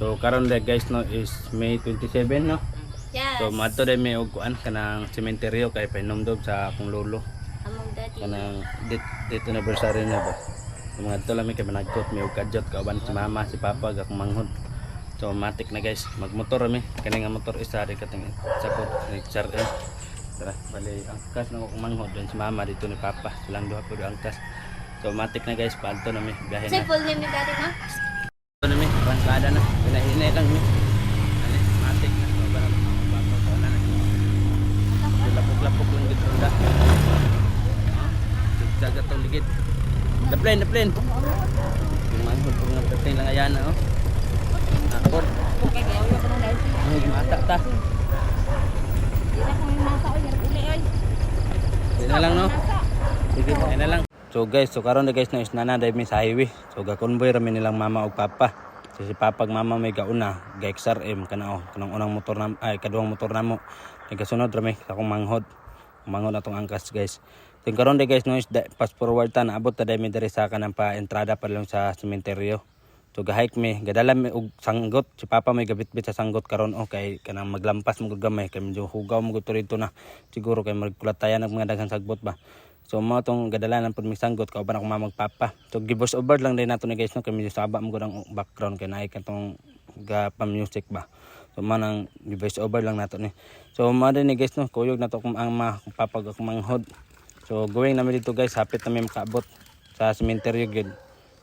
So karon day guys no is May 27 no. Yes. So madto day may og kuan kanang sementeryo kay painumdog sa akong lolo. Among dati. Kanang date anniversary niya ba. So mga to lami kay managkot may og kadyot kauban si mama si papa gak manghod. So matik na guys, magmotor kami. Kani nga motor isa di kating sakot ni charge. Tara, bali angkas na akong manghod don si mama dito ni papa. Silang duha pud angkas. So matik na guys, palto na mi biyahe Say na. full name ni dati na? Ito na mi, pangkada na. Pinahinay lang mi. Ani, matik na. So bara mga bato ko na. Lapok-lapok lang dito ronda. Jaga tong ligid. The plane. Yung manghod po nga perting lang ayan oh. Akor. Okay, kaya ulo ko nung dahil. Ay, mata ta. Hindi na kung yung nasa o, yan uli ay. Yun na lang no. Sige, ayun na lang. So guys, so karon na guys na is nana dahil mi sa highway. So gakonboy rami nilang mama ug papa. So si papa ug mama may gauna, ga XRM kana kanang unang motor na kaduhang motor namo. Nagasunod rami sa akong manghod. Manghod atong angkas guys. So karon na guys no is fast forward ta naabot ta dahil mi diri sa kanang pa entrada pa lang sa sementeryo. So gahike mi, gadala mi og sanggot. Si papa may gabit-bit sa sanggot karon kay kanang maglampas mo gamay kay medyo hugaw mo gud rito na. Siguro kay magkulatayan ng mga daghang sagbot ba. So mo tong gadalanan pud mi sanggot kauban ako magpapa. So gibos over lang din nato ni guys no kay medyo saba mo gud ang background kay naay katong ga pa music ba. So manang gibos over lang nato ni. So mo din ni guys no kuyog nato kung ang papa ako manghod. So going namin dito guys, hapit na mi makaabot sa sementeryo gid.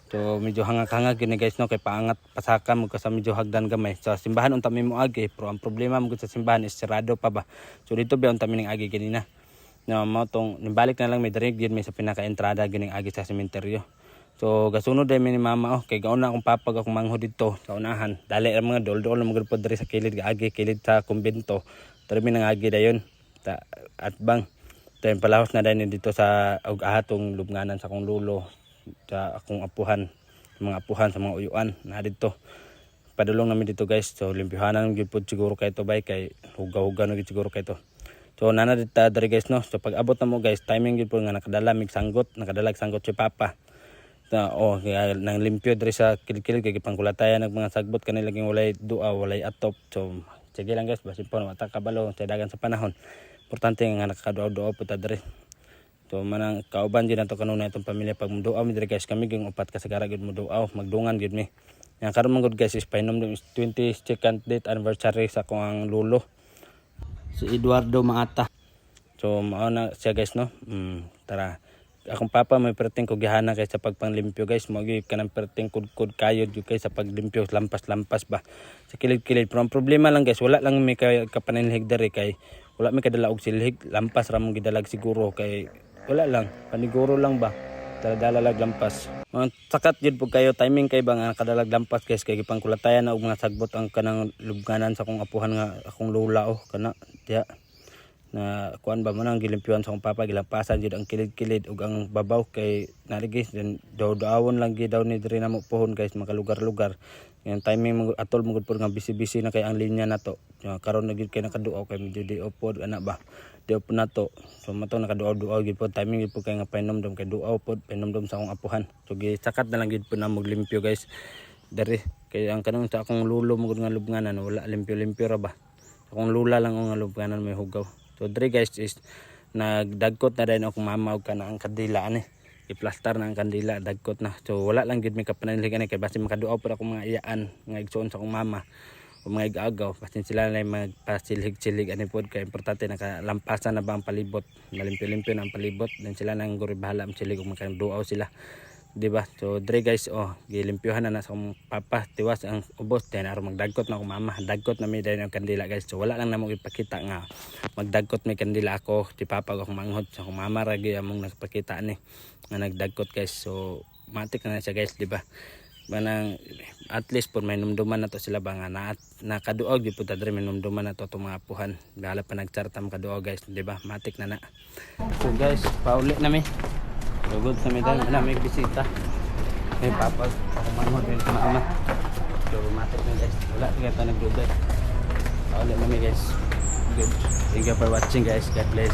So medyo hangag-hangag yun guys no kay paangat pasakan mo sa medyo hagdan gamay. Sa simbahan unta mi moagi pero ang problema mo sa simbahan is sarado pa ba. So dito ba unta mi ning agi kanina. No mo tong nibalik na lang may direct gyud may sa pinaka-entrada gining agi sa sementeryo. So gasunod day mi ni mama kay gauna akong papag akong manghod dito sa unahan. Dali ang mga dol-dol mo gud diri sa kilid agi kilid sa kumbento. Diri mi nang agi dayon ta atbang. Then palahos na din dito sa ahatong lubnganan sa akong lulo. Sa akong apuhan, mga apuhan sa mga uyuan na dito. Padulong namin dito guys. So limpyuhanan gyud pud siguro kay to bay kay hugaw-hugaw na gyud siguro kay to. So nana dito diri guys no. So pag abot na mo guys, timing gyud pud nga nakadala mig sanggot, nakadalag sanggot si papa. Na kaya nang limpyo diri sa kilid-kilid kay pangkulatayan ng mga sagbot kanila laging walay dua, walay atop. So sige lang guys, basin po mata kabalo sa dagan sa panahon. Importante nga nakakaduaw-duaw pud ta diri. So manang kauban din nato kanuna itong pamilya pag muduaw mi diri guys kami ging upat ka sagara gid muduaw magdungan gid mi. Yang karon man gud guys is painom ng 22nd date anniversary sa akong ang lulo. Si Eduardo Maata. So mao na siya guys no. Tara. Akong papa may perting ko gihana kay sa pagpanglimpyo guys mo gyud kanang perting kudkod kayod gyud kay sa paglimpyo lampas-lampas ba. Sa kilid-kilid pero ang problema lang guys wala lang mi kay kapanilhig diri kay wala mi kadala og silhig lampas ra mo gidalag siguro kay wala lang, paniguro lang ba? Dala-dala lampas. Mga sakat jud pud kayo timing kay ba nga kadalag lampas guys kay gipangkulatayan na og mga sagbot ang kanang lubnganan sa akong apuhan nga akong lula kana diha. Na kuan ba man ang gilimpyuhan sa akong papa gilampasan jud ang kilid-kilid ug ang babaw kay narigis then daw-dawon lang gid daw ni diri namo pohon guys makalugar-lugar. Yang timing atol mo gud pud nga bisi-bisi na kay ang linya nato. Karon na gid kay nakaduaw kay medyo di upod ana ba. Di upod nato. So mato nakaduaw-duaw gid pud timing gid pud kay nga painomdom kay duaw pud painomdom sa akong apuhan. So gisakat na lang gid pud na maglimpyo guys. Dari kay ang kanang sa akong lulo mo gud nga lubnganan wala limpyo-limpyo ra ba. Akong lula lang ang lubnganan may hugaw. So dari guys is nagdagkot na din akong mama og kana ang kandila ani. I-plaster na ang kandila dagkot na. So wala lang gid mi kapananiligan kay basi makaduaw pud akong mga iyaan nga igsoon sa akong mama o mga igagaw basi sila na magpasilhig-silhig ani pod kay importante nakalampasan na ba ang palibot malimpyo-limpyo na ang palibot then sila nang guri bahala ang silig ug makaduaw sila di ba. So dre guys gilimpyuhan na sa akong papa tiwas ang ubos then aron magdagkot na akong mama dagkot na mi dahil ang kandila guys. So wala lang namo ipakita nga magdagkot may kandila ako ti papa akong manghod sa akong mama ra gyud among nagpakita ani nga nagdagkot guys. So matik na siya guys di ba. Manang at least por may numduman na to sila ba nga nakaduog di pud dre may numduman na to mga apuhan bahala pa nagcharta makaduog guys di ba matik na na. So guys pauli na mi lugod sa medan na may bisita may papa ako manghod din sa mama. So matik na guys wala kaya ta nagdugay pauli na mi guys good. Thank you for watching guys, God bless.